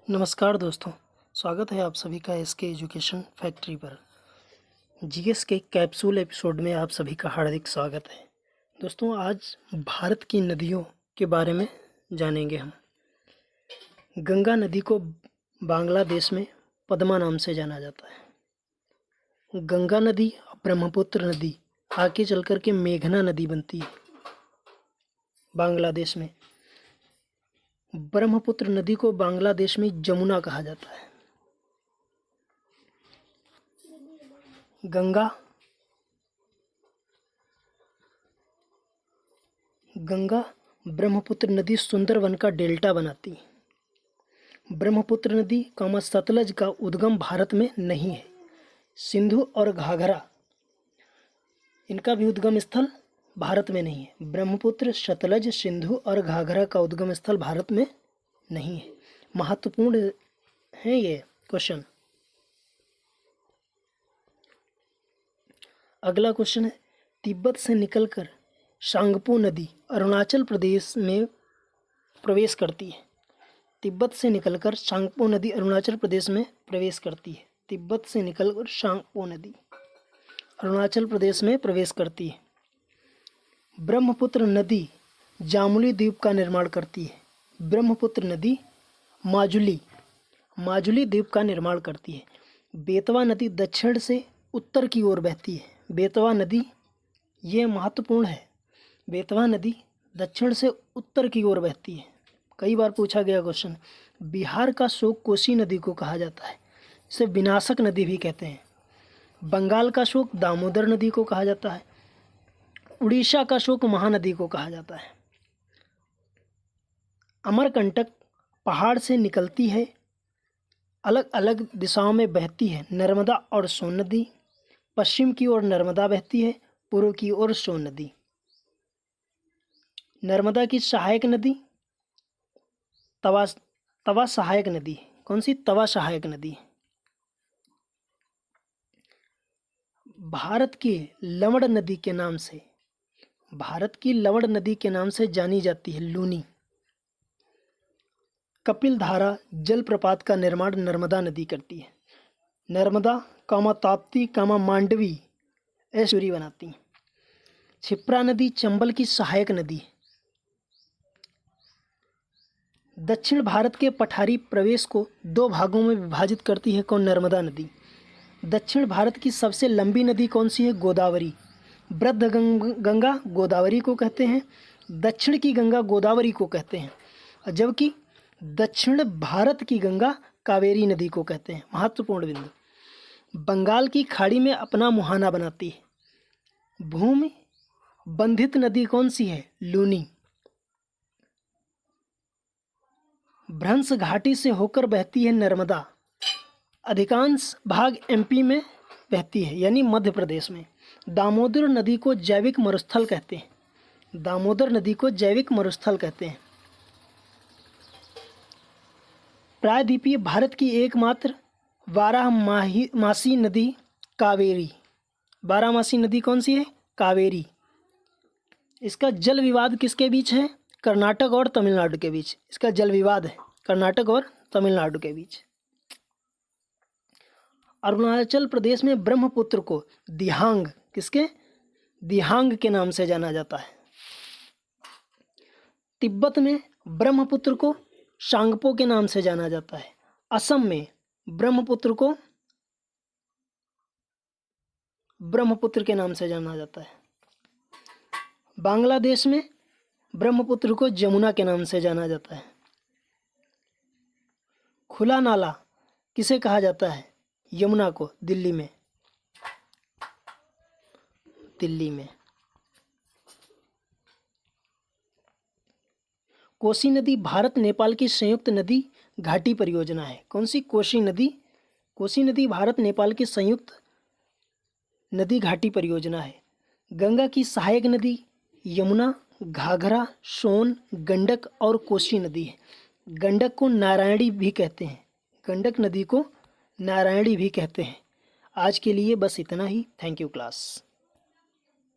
नमस्कार दोस्तों, स्वागत है आप सभी का एसके एजुकेशन फैक्ट्री पर। जीएस के कैप्सूल एपिसोड में आप सभी का हार्दिक स्वागत है। दोस्तों, आज भारत की नदियों के बारे में जानेंगे हम। गंगा नदी को बांग्लादेश में पद्मा नाम से जाना जाता है। गंगा नदी ब्रह्मपुत्र नदी आगे चल कर के मेघना नदी बनती है बांग्लादेश में। ब्रह्मपुत्र नदी को बांग्लादेश में जमुना कहा जाता है। गंगा ब्रह्मपुत्र नदी सुंदरवन का डेल्टा बनाती है। ब्रह्मपुत्र नदी सतलज का उद्गम भारत में नहीं है। सिंधु और घाघरा इनका भी उद्गम स्थल भारत में नहीं है। ब्रह्मपुत्र, सतलज, सिंधु और घाघरा का उद्गम स्थल भारत में नहीं है। महत्वपूर्ण है ये क्वेश्चन। अगला क्वेश्चन है, तिब्बत से निकलकर सांगपो नदी अरुणाचल प्रदेश में प्रवेश करती है। तिब्बत से निकलकर सांगपो नदी अरुणाचल प्रदेश में प्रवेश करती है। तिब्बत से निकलकर सांगपो नदी अरुणाचल प्रदेश में प्रवेश करती है। ब्रह्मपुत्र नदी जामुली द्वीप का निर्माण करती है। ब्रह्मपुत्र नदी माजुली द्वीप का निर्माण करती है। बेतवा नदी दक्षिण से उत्तर की ओर बहती है। बेतवा नदी, ये महत्वपूर्ण है, बेतवा नदी दक्षिण से उत्तर की ओर बहती है। कई बार पूछा गया क्वेश्चन। बिहार का शोक कोसी नदी को कहा जाता है, इसे विनाशक नदी भी कहते हैं। बंगाल का शोक दामोदर नदी को कहा जाता है। उड़ीसा का शोक महानदी को कहा जाता है। अमरकंटक पहाड़ से निकलती है, अलग अलग दिशाओं में बहती है। नर्मदा और सोन नदी, पश्चिम की ओर नर्मदा बहती है, पूर्व की ओर सोन नदी। नर्मदा की सहायक नदी तवा सहायक नदी। कौन सी? तवा सहायक नदी। भारत की लवण नदी के नाम से जानी जाती है लूनी। कपिल धारा जलप्रपात का निर्माण नर्मदा नदी करती है। नर्मदा ताप्ती मांडवी एस्चुरी बनाती है। क्षिप्रा नदी चंबल की सहायक नदी है। दक्षिण भारत के पठारी प्रदेश को दो भागों में विभाजित करती है। कौन? नर्मदा नदी। दक्षिण भारत की सबसे लंबी नदी कौन सी है? गोदावरी। वृद्ध गंगा गोदावरी को कहते हैं, दक्षिण की गंगा गोदावरी को कहते हैं, जबकि दक्षिण भारत की गंगा कावेरी नदी को कहते हैं। महत्वपूर्ण बिंदु। बंगाल की खाड़ी में अपना मुहाना बनाती है। भूमि बंधित नदी कौन सी है? लूनी। भ्रंश घाटी से होकर बहती है नर्मदा। अधिकांश भाग एमपी में बहती है, यानी मध्य प्रदेश में। दामोदर नदी को जैविक मरुस्थल कहते हैं। दामोदर नदी को जैविक मरुस्थल कहते हैं। प्रायद्वीपीय भारत की एकमात्र बारहमासी नदी कावेरी। बारहमासी नदी कौन सी है? कावेरी। इसका जल विवाद किसके बीच है? कर्नाटक और तमिलनाडु के बीच इसका जल विवाद है, कर्नाटक और तमिलनाडु के बीच। अरुणाचल प्रदेश में ब्रह्मपुत्र को दिहांग के नाम से जाना जाता है। तिब्बत में ब्रह्मपुत्र को सांगपो के नाम से जाना जाता है। असम में ब्रह्मपुत्र को ब्रह्मपुत्र के नाम से जाना जाता है। बांग्लादेश में ब्रह्मपुत्र को जमुना के नाम से जाना जाता है। खुला नाला किसे कहा जाता है? यमुना को। दिल्ली में कोसी नदी भारत नेपाल की संयुक्त नदी घाटी परियोजना है। कौन सी? कोसी नदी भारत नेपाल की संयुक्त नदी घाटी परियोजना है। गंगा की सहायक नदी यमुना, घाघरा, सोन, गंडक और कोसी नदी है। गंडक को नारायणी भी कहते हैं। गंडक नदी को नारायणी भी कहते हैं। आज के लिए बस इतना ही। Thank you class.